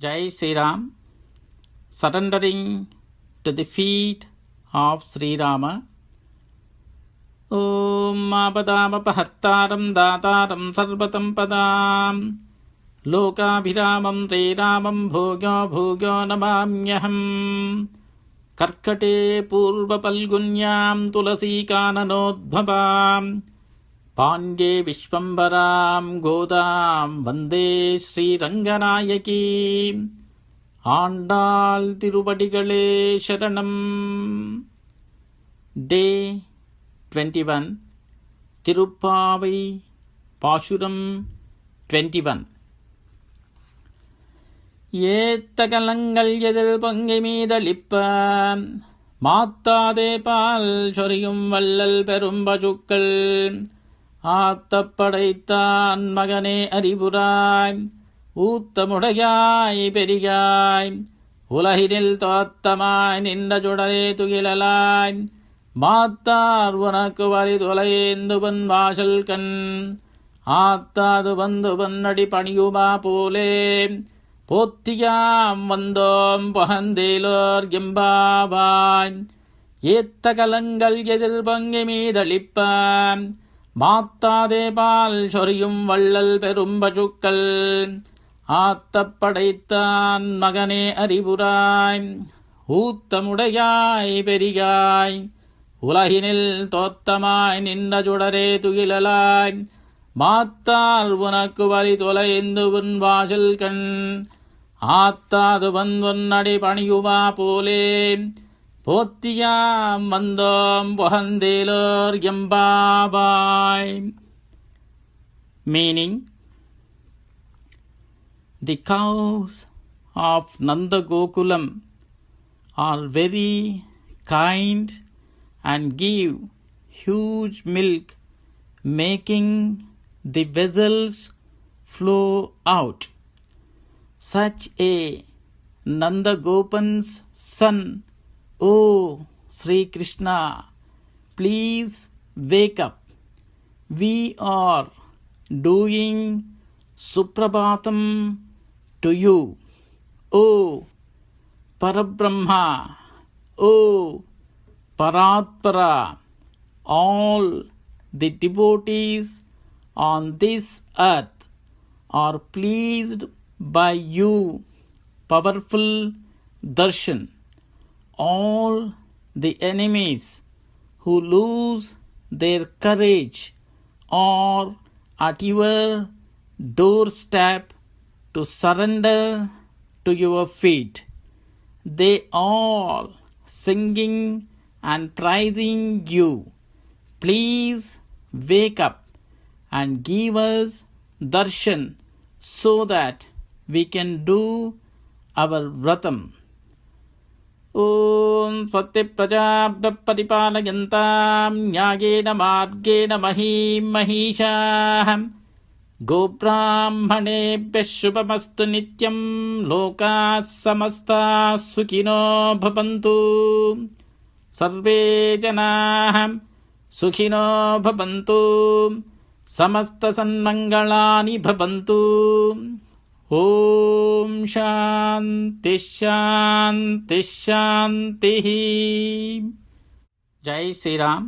Jai Sri Ram, surrendering to the feet of Sri Rama. Om Apadamapahartaram Dataram Sarvatam Padam Lokabhiramam Sri Ramam Bhogyo Bhogyo Namamyaham Karkate Purva Palgunyam Tulasi Kananodbhavam Pandye Vishwambaram Godam Vande Sri Ranganayaki Andal Tirupadigalé Sharanam. Day 21 Tirupavai Pashuram 21. ஏத்தகலங்கள் எதில் பொங்கி மீதளிப்ப மாத்தாதே பால் சொரியும் வள்ளல் பெரும் பசுக்கள் ஆத்தப்படைத்தான் மகனே அறிவுராய் ஊத்தமுடையாய் பெரியாய் உலகினில் தோத்தமாய் நின்ற சுடரே துகிலலாய் மாத்தார் உனக்கு வரி தொலைந்துவன் வாசல் கண் ஆத்தாது வந்து வன்னடி பணியுமா போலே போத்தியாம் வந்தோம் பகந்தேலோர் எம்பாவாய் ஏத்தகலங்கள் எதிர் பங்கி மீதளிப்ப மாத்தாதே பால் சொரியும் வள்ளல் பெரும் பசுக்கள் ஆத்தப்படைத்தான் மகனே அறிவுராய் ஊத்தமுடையாய் பெரியாய் உலகினில் தோத்தமாய் நின்ற சுடரே துகிலலாய் மாத்தால் உனக்கு வரி தொலைந்து உன் வாசல் கண் ஆத்தாது வந்தொன்னடி பணியுவா போலே போத்தியாம் வந்தோம் புகந்தேலோர் எம்பாவாய். Meaning, the cows of Nanda Gokulam are very kind and give huge milk, making the vessels flow out. Such a Nanda Gopan's son, O Sri Krishna, please wake up. We are doing Suprabhatam to you, O Parabrahma, O Paratpara. All the devotees on this earth are pleased by you, powerful darshan. All the enemies who lose their courage are at your doorstep to surrender to your feet. They are singing and praising you. Please wake up and give us darshan so that we can do our vratam. Om Swati Prajabhya Paripalayantam Nyagena Margena Mahim Mahisham Gobrahmanebhya Shubhamastu Nityam Lokas Samasta Sukhino Bhavantu Sarve Janaham Sukhino Bhavantu Samasta Sanmangalani Bhavantu. Om Shanti Shanti Shanti. Jai Sri Ram.